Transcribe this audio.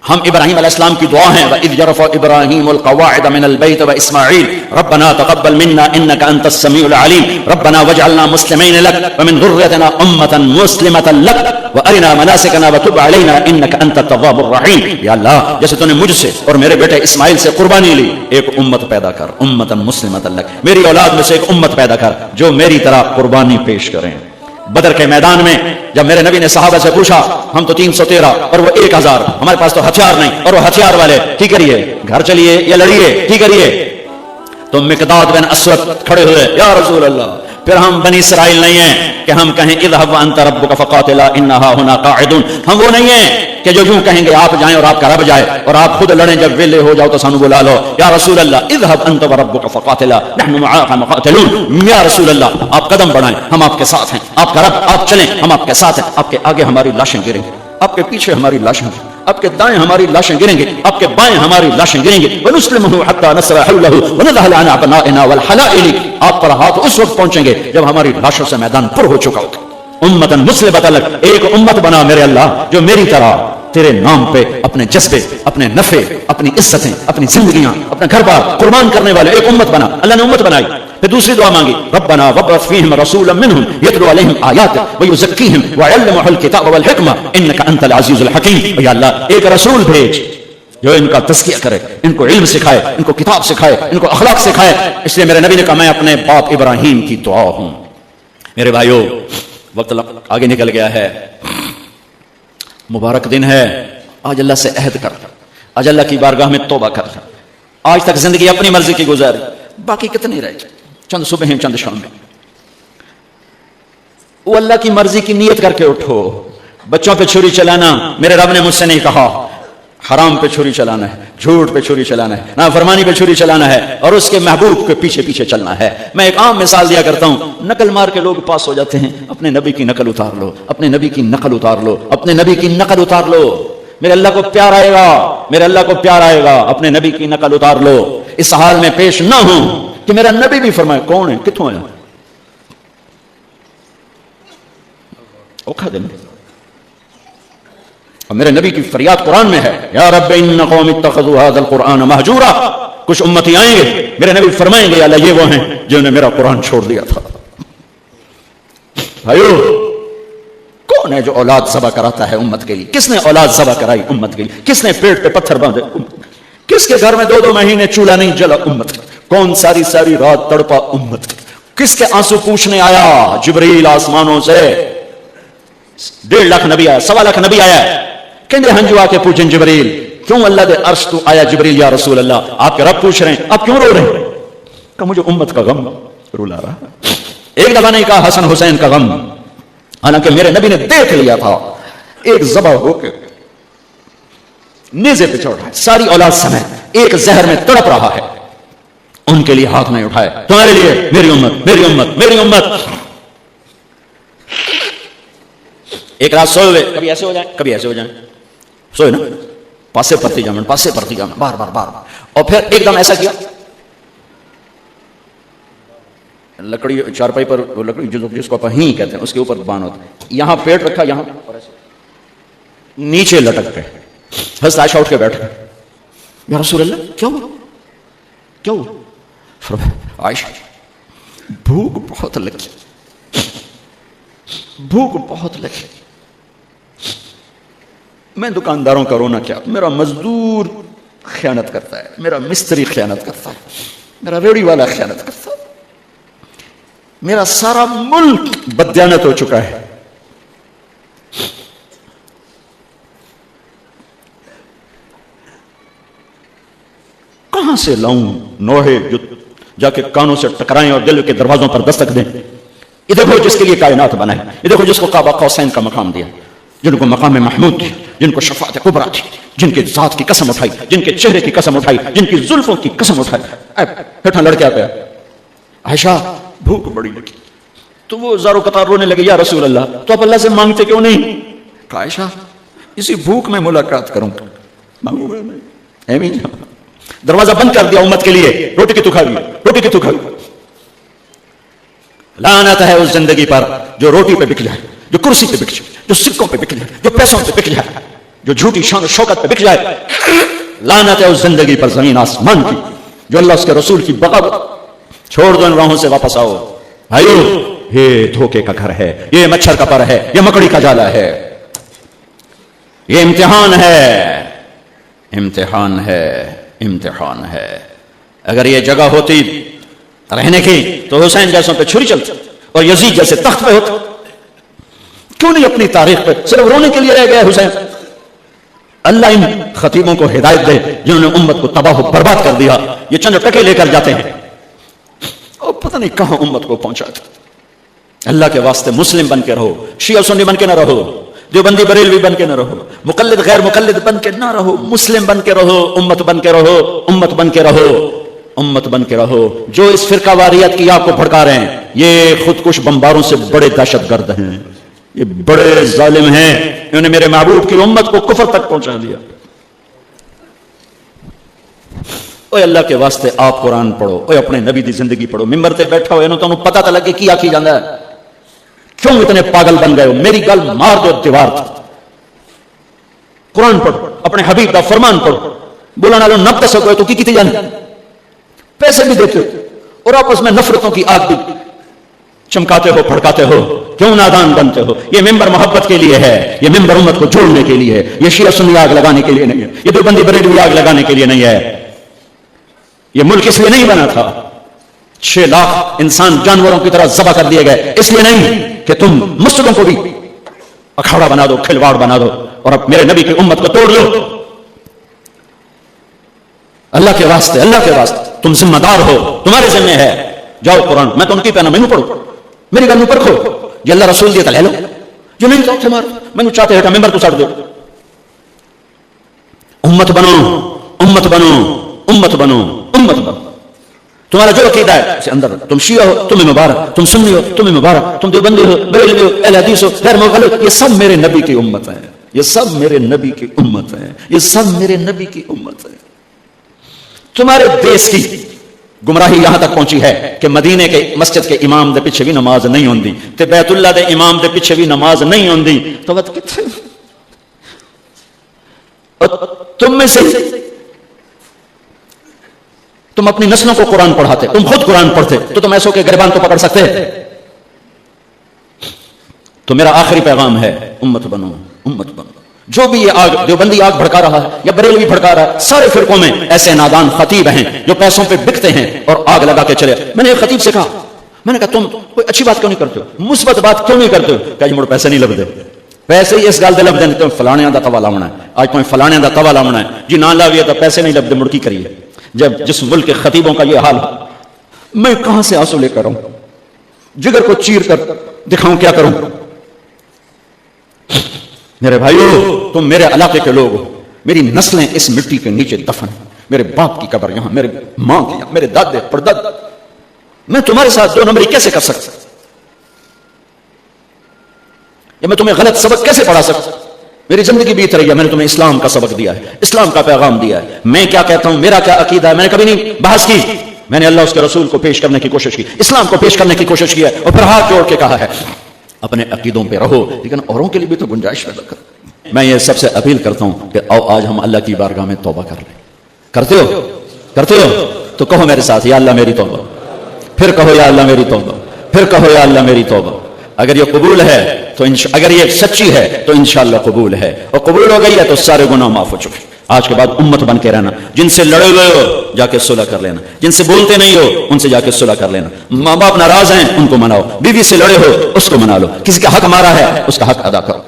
ہم ابراہیم علیہ السلام کی دعا ہیں وَإِذْ يَرْفَعُ إِبْرَاهِيمُ الْقَوَاعِدَ مِنَ الْبَيْتِ وَإِسْمَاعِيلُ رَبَّنَا تَقَبَّلْ مِنَّا إِنَّكَ أَنْتَ السَّمِيعُ الْعَلِيمُ رَبَّنَا وَاجْعَلْنَا مُسْلِمَيْنِ لَكَ وَمِنْ ذُرِّيَّتِنَا أُمَّةً مُسْلِمَةً لَكَ وَأَرِنَا مَنَاسِكَنَا وَتُبْ عَلَيْنَا إِنَّكَ أَنْتَ التَّوَّابُ الرَّحِيمُ. یا اللہ جیسے تو نے مجھ سے اور میرے بیٹے اسماعیل سے قربانی لی، ایک امت پیدا کر، امةً مُسْلِمَةً لَكَ، میری اولاد میں سے ایک امت پیدا کر جو میری طرح قربانی پیش کریں. بدر کے میدان میں جب میرے نبی نے صحابہ سے پوچھا، ہم تو 313 اور وہ 1000، ہمارے پاس تو ہتھیار نہیں اور وہ ہتھیار والے، کی کریے؟ گھر چلیے یا لڑیے؟ کی کریے؟ تو مقداد بن اسود کھڑے ہوئے، یا رسول اللہ پھر ہم بنی اسرائیل نہیں ہیں کہ ہم کہیں اذهب وانت ربك فقاتلا انها هنا قاعدون. ہم وہ نہیں ہیں کہ جو یوں کہیں گے آپ جائیں اور آپ کا رب جائے اور آپ خود لڑیں، جب ویلے ہو جاؤ تو سانو بلا لو. یا رسول اللہ اذهب انت وربك فقاتلا نحن معاك مقاتلون. یا رسول اللہ آپ قدم بڑھائیں، ہم آپ کے ساتھ ہیں، آپ کا رب، آپ چلیں، ہم آپ کے ساتھ ہیں. آپ کے آگے ہماری لاشیں گریں گی، آپ کے پیچھے ہماری لاشیں گریں گی، آپ کے دائیں ہماری لاشیں گریں گی، آپ کے بائیں ہماری لاشیں گریں گی. وَنُسْلِمُهُ حَتَّى نَصْرَ حَوْلَهُ وَنَذْهَلَ عَنْ أَبْنَائِنَا وَالْحَلَائِلِ. آپ پر ہاتھ اس وقت پہنچیں گے جب ہماری لاشوں سے میدان پر ہو چکا ہوگا. امتاً مسلمۃ لک، ایک امت بنا میرے اللہ جو میری طرح تیرے نام پہ اپنے جذبے، اپنے نفع، اپنی عزتیں، اپنی زندگیاں، اپنا گھر بار قربان کرنے والے ایک امت بنا. اللہ نے امت بنائی. پھر دوسری دعا مانگی، ربنا وابعث فیہم رسولا منہم یتلو علیہم آیاتک ویزکیہم ویعلمہم الکتاب والحکمہ انک انت العزیز الحکیم. یا اللہ ایک رسول بھیج جو ان کا تزکیہ کرے، ان کو علم سکھائے، ان کو کتاب سکھائے، ان کو اخلاق سکھائے. اس لیے میرے نبی نے کہا میں اپنے باپ ابراہیم کی دعا ہوں. میرے بھائیو وقت آگے نکل گیا ہے، مبارک دن ہے. آج اللہ سے عہد کر، آج اللہ کی بارگاہ میں توبہ کر. آج تک زندگی اپنی مرضی کی گزاری، باقی کتنی رہ گئی؟ چند صبح ہیں، چند شام میں. وہ اللہ کی مرضی کی نیت کر کے اٹھو. بچوں پہ چھری چلانا میرے رب نے مجھ سے نہیں کہا. حرام پہ چھری چلانا ہے، جھوٹ پہ چھری چلانا ہے، نافرمانی پہ چھری چلانا ہے اور اس کے محبوب کے پیچھے پیچھے چلنا ہے. میں ایک عام مثال دیا کرتا ہوں، نقل مار کے لوگ پاس ہو جاتے ہیں. اپنے نبی کی نقل اتار لو، اپنے نبی کی نقل اتار لو، اپنے نبی کی نقل اتار لو. میرے اللہ کو پیار آئے گا، میرے اللہ کو پیار آئے گا. اپنے نبی کی نقل اتار لو. اس حال میں پیش نہ ہوں کہ میرا نبی بھی فرمائے کون ہے، کتوں ہے. اوکھا دن اور میرے نبی کی فریاد قرآن میں ہے، یا رب ان قوم اتخذوا هذا القرآن مہجورا. کچھ امتی آئیں گے، میرے نبی فرمائیں گے یا اللہ یہ وہ ہیں جنہوں نے میرا قرآن چھوڑ دیا تھا. بھائیو کون ہے جو اولاد ذبح کراتا ہے امت کے لیے؟ کس نے اولاد ذبح کرائی امت کے لیے؟ کس نے پیٹ پہ پتھر باندھے؟ کس کے گھر میں 2 مہینے چولہا نہیں جلا امت کے؟ کون ساری رات تڑپا امت کے؟ کس کے آنسو پوچھنے آیا جبریل آسمانوں سے؟ 1.5 لاکھ نبی آیا، 1.25 لاکھ نبی آیا. کہنے ہنجو آ کے پوچھیں جبریل کیوں اللہ دے عرش تو آیا؟ جبریل یا رسول اللہ آپ کے رب پوچھ رہے ہیں آپ کیوں رو رہے ہیں؟ کہ مجھے امت کا غم رلا رہا. ایک دفعہ نہیں کہا حسن حسین کا غم، حالانکہ میرے نبی نے دیکھ لیا تھا ایک ذبح ہو کے نیزے پہ چڑھ رہا ہے، ساری اولاد سمیت ایک زہر میں تڑپ رہا ہے. ان کے لیے ہاتھ نہیں اٹھائے، تمہارے لیے میری امت، میری امت، میری امت. ایک رات سوئے ہوئے، کبھی ایسے ہو جائیں کبھی ایسے ہو جائیں، سوئے نا پاسے پرتی جامن، پاسے پرتی جامن، بار بار بار. اور پھر ایک دم ایسا کیا، لکڑی چارپائی پر وہ لکڑی جس کو پہین کہتے ہیں اس کے اوپر بان ہوتا ہے، یہاں پیٹ رکھا، یہاں اور ایسے نیچے لٹک کے. حضرت عائشہ اٹھ کے بیٹھ گئے، یا رسول اللہ کیا ہوا، کیا ہوا؟ فرمایا عائشہ بھوک بہت لگی، بھوک بہت لگی. میں دکانداروں کا رونا کیا، میرا مزدور خیانت کرتا ہے، میرا مستری خیانت کرتا ہے، میرا ریڑھی والا خیانت کرتا ہے، میرا سارا ملک بددیانت ہو چکا ہے. کہاں سے لاؤں نوحے جو جا کے کانوں سے ٹکرائیں اور دل کے دروازوں پر دستک دیں؟ یہ دیکھو جس کے لیے کائنات بنائے، یہ دیکھو جس کو قاب قوسین کا مقام دیا، جن کو مقام محمود دیا، جن کو شفاعت کبریٰ دی، جن کے ذات کی قسم اٹھائی، جن کے چہرے کی قسم اٹھائی، جن کی زلفوں کی قسم اٹھائی. بیٹھا لڑکا پہ عائشہ بھوک بڑی لگی. تو وہ زارو قطار رونے لگے، یا رسول اللہ تو آپ اللہ سے مانگتے کیوں نہیں؟ کہا عائشہ اسی بھوک میں ملاقات کروں گا، مانگوں گا نہیں. دروازہ بند کر دیا امت کے لیے، روٹی کی تو کھا لی، روٹی کی تو کھا لی. لعنت ہے اس زندگی پر جو روٹی پہ بک جائے، جو کرسی پہ بک جائے، جو سکوں پہ بک جائے، جو پیسوں پہ بک جائے. جو جھوٹی شان و شوکت پہ بک جائے، لعنت ہے اس زندگی پر زمین آسمان کی جو اللہ اس کے رسول کی بغاوت۔ چھوڑ دو ان راہوں سے، واپس آؤ بھائیو، یہ دھوکے کا گھر ہے، یہ مچھر کا پر ہے، یہ مکڑی کا جالا ہے، یہ امتحان ہے، امتحان ہے، امتحان ہے۔ اگر یہ جگہ ہوتی رہنے کی تو حسین جیسوں پہ چھری چلتی اور یزید جیسے تخت پہ ہوتا۔ کیوں نہیں اپنی تاریخ پہ صرف رونے کے لیے رہ گئے حسین؟ اللہ ان خطیبوں کو ہدایت دے جنہوں نے امت کو تباہ و برباد کر دیا۔ یہ چند ٹکے لے کر جاتے ہیں اور پتہ نہیں کہاں امت کو پہنچاتے۔ اللہ کے واسطے مسلم بن کے رہو، شیعہ سنی بن کے نہ رہو، دیوبندی بریلوی بن کے نہ رہو، مقلد غیر مقلد بن کے نہ رہو، مسلم بن کے رہو، امت بن کے رہو، امت بن کے رہو، امت بن کے رہو۔ جو اس فرقہ واریت کی آپ کو بھڑکا رہے ہیں یہ خودکش بمباروں سے بڑے دہشت گرد ہیں، یہ بڑے ظالم ہیں، انہوں نے میرے محبوب کی امت کو کفر تک پہنچا دیا۔ اوے اللہ کے واسطے آپ قرآن پڑھو، اوے اپنے نبی دی زندگی پڑھو، ممبر تے بیٹھا ہوئے تو پتہ تو لگے کیا کی جاندہ ہے، کیوں اتنے پاگل بن گئے ہو؟ میری گل مار دو دیوار تھی۔ قرآن پڑھو، اپنے حبیب دا فرمان پڑھو، بولانا لو نب تسو کوئی تو کی جانے، پیسے بھی دیتے ہو اور آپس میں نفرتوں کی آگ بھی چمکاتے ہو، پھڑکاتے ہو، کیوں نادان بنتے ہو؟ یہ ممبر محبت کے لیے ہے، یہ ممبر امت کو جوڑنے کے لیے ہے، یہ شیعہ سنی آگ لگانے کے لیے نہیں ہے، یہ دیوبندی بریلوی آگ لگانے کے لیے نہیں ہے۔ یہ ملک اس لیے نہیں بنا تھا 6 لاکھ انسان جانوروں کی طرح ذبح کر دیے گئے، اس لیے نہیں کہ تم مسجدوں کو بھی اکھاڑا بنا دو، کھلواڑ بنا دو اور اب میرے نبی کی امت کو توڑ لو۔ اللہ کے واسطے، اللہ کے واسطے تم ذمہ دار ہو، تمہارے ذمہ ہے، جاؤ قرآن، میں تو ان کی پہنا میں پڑھو، میری گل پرکھو، یہ اللہ رسول دیتا لے لو، جو نہیں تو مار، میں چاہتے ہٹا ممبر تو سٹ دو۔ امت بنو، امت بنو، امت بنو، امت بنو۔ تمہارا جو عقیدہ ہے اسے اندر، تم شیعہ ہو تمہیں مبارک، تم سنی ہو تمہیں مبارک، تم دیوبندی ہو، بریلوی ہو، اہل حدیث ہو، غیر مغلط، یہ سب میرے نبی کی امت ہے، یہ سب میرے نبی کی امت ہے، یہ سب میرے نبی کی امت ہے۔ تمہارے دیس کی گمراہی یہاں تک پہنچی ہے کہ مدینے کے مسجد کے امام دے پیچھے بھی نماز نہیں ہوندی، تے بیت اللہ دے امام دے پیچھے بھی نماز نہیں ہوندی، تو بات کتنے تم میں سے تم اپنی نسلوں کو قرآن پڑھاتے، تم خود قرآن پڑھتے تو تم ایسو کے گریبان کو پکڑ سکتے؟ تو میرا آخری پیغام ہے امت بنو، امت بنو۔ جو بھی یہ آگ دیوبندی آگ بھڑکا رہا ہے یا بریلوی بھڑکا رہا ہے، سارے فرقوں میں ایسے نادان خطیب ہیں جو پیسوں پہ بکتے ہیں اور آگ لگا کے چلے۔ میں نے ایک خطیب سے کہا، میں نے کہا تم کوئی اچھی بات کیوں نہیں کرتے ہو، مثبت بات کیوں نہیں کرتے ہو؟ کہ مڑ پیسے نہیں لبدے، پیسے ہی اس گل دے لبدے نہیں، تم فلانے دا توا لاونا ہے، آج تمہیں فلانے دا توا لاونا ہے جی، نہ لاویے تو پیسے نہیں لبدے، مڑ کی کریے؟ جب جس ملک کے خطیبوں کا یہ حال، میں کہاں سے آنسو لے کر آؤں، جگر کو چیر کر دکھاؤں، کیا کروں؟ میرے بھائیو، تم میرے علاقے کے لوگ ہو، میری نسلیں اس مٹی کے نیچے دفن، میرے باپ کی قبر یہاں، میرے ماں کی یہاں، میرے دادے پرداد، میں تمہارے ساتھ 2 نمبری کیسے کر سکتا؟ یا میں تمہیں غلط سبق کیسے پڑھا سکتا؟ میری زندگی بیت رہی ہے، میں نے تمہیں اسلام کا سبق دیا ہے، اسلام کا پیغام دیا ہے، میں کیا کہتا ہوں، میرا کیا عقیدہ ہے، میں نے کبھی نہیں بحث کی، میں نے اللہ اس کے رسول کو پیش کرنے کی کوشش کی، اسلام کو پیش کرنے کی کوشش کی ہے، اور پھر ہاتھ جوڑ کے کہا ہے اپنے عقیدوں پہ رہو، لیکن اوروں کے لیے بھی تو گنجائش پیدا کرو۔ میں یہ سب سے اپیل کرتا ہوں کہ آؤ آج ہم اللہ کی بارگاہ میں توبہ کر لیں۔ کرتے ہو؟ کرتے ہو؟ تو کہو میرے ساتھ، یا اللہ میری توبہ، پھر کہو یا اللہ میری توبہ، پھر کہو یا اللہ میری توبہ۔ اگر یہ قبول ہے تو اگر یہ سچی ہے تو انشاءاللہ قبول ہے، اور قبول ہو گئی ہے تو سارے گناہ معاف ہو چکے۔ آج کے بعد امت بن کے رہنا، جن سے لڑے ہوئے ہو جا کے صلح کر لینا، جن سے بولتے نہیں ہو ان سے جا کے صلح کر لینا، ماں باپ ناراض ہیں ان کو مناؤ، بیوی سے لڑے ہو اس کو منا لو، کسی کا حق مارا ہے اس کا حق ادا کرو۔